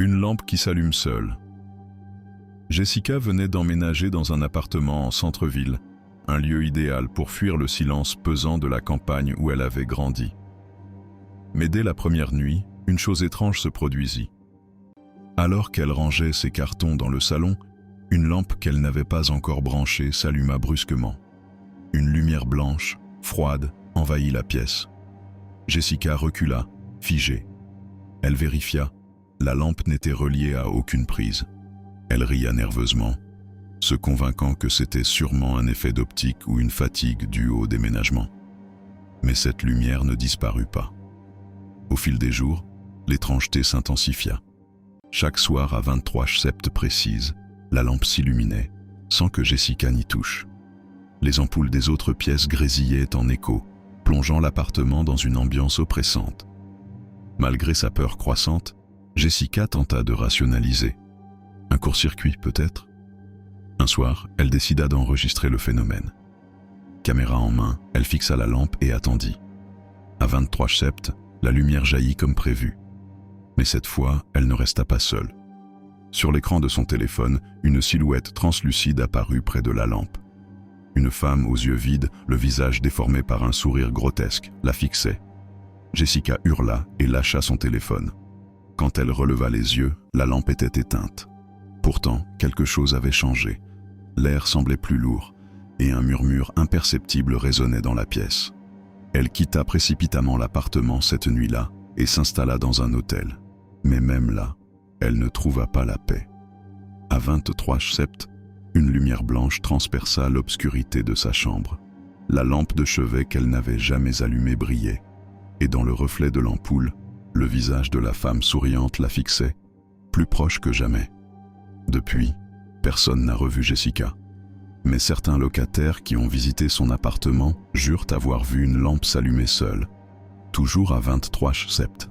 Une lampe qui s'allume seule. Jessica venait d'emménager dans un appartement en centre-ville, un lieu idéal pour fuir le silence pesant de la campagne où elle avait grandi. Mais dès la première nuit, une chose étrange se produisit. Alors qu'elle rangeait ses cartons dans le salon, une lampe qu'elle n'avait pas encore branchée s'alluma brusquement. Une lumière blanche, froide, envahit la pièce. Jessica recula, figée. Elle vérifia. La lampe n'était reliée à aucune prise. Elle ria nerveusement, se convainquant que c'était sûrement un effet d'optique ou une fatigue due au déménagement. Mais cette lumière ne disparut pas. Au fil des jours, l'étrangeté s'intensifia. Chaque soir à 23 sept précises, la lampe s'illuminait, sans que Jessica n'y touche. Les ampoules des autres pièces grésillaient en écho, plongeant l'appartement dans une ambiance oppressante. Malgré sa peur croissante, Jessica tenta de rationaliser. Un court-circuit peut-être? Un soir, elle décida d'enregistrer le phénomène. Caméra en main, elle fixa la lampe et attendit. À 23 sept, la lumière jaillit comme prévu. Mais cette fois, elle ne resta pas seule. Sur l'écran de son téléphone, une silhouette translucide apparut près de la lampe. Une femme aux yeux vides, le visage déformé par un sourire grotesque, la fixait. Jessica hurla et lâcha son téléphone. Quand elle releva les yeux, la lampe était éteinte. Pourtant, quelque chose avait changé. L'air semblait plus lourd, et un murmure imperceptible résonnait dans la pièce. Elle quitta précipitamment l'appartement cette nuit-là et s'installa dans un hôtel. Mais même là, elle ne trouva pas la paix. À 23 sept, une lumière blanche transperça l'obscurité de sa chambre. La lampe de chevet qu'elle n'avait jamais allumée brillait, et dans le reflet de l'ampoule, le visage de la femme souriante la fixait, plus proche que jamais. Depuis, personne n'a revu Jessica. Mais certains locataires qui ont visité son appartement jurent avoir vu une lampe s'allumer seule, toujours à 23 sept.